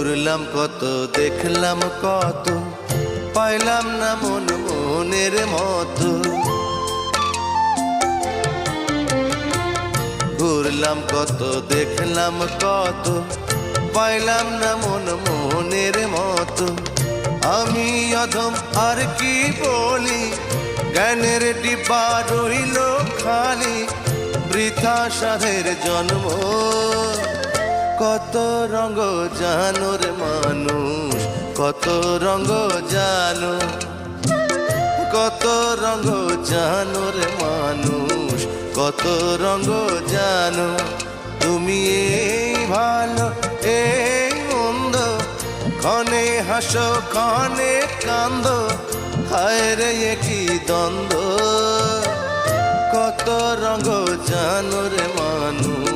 ঘুরলাম কত, দেখলাম কত, পাইলাম না মন মনের মতো। ঘুরলাম কত, দেখলাম কত, পাইলাম না মন মনের মতো। আমি অধম আর কি বলি, জ্ঞানের ডিব্বা রইল খালি, বৃথা সাধের জন্ম। কত রঙ জানো রে মানুষ, কত রঙ জানো, কত রঙ জানো রে মানুষ, কত রঙ জানো। তুমি এই ভালো এই মন্দ, ক্ষণে হাসো ক্ষণে কান্দো, হায় রে কি দ্বন্দ্ব। কত রঙ জানো রে মানুষ,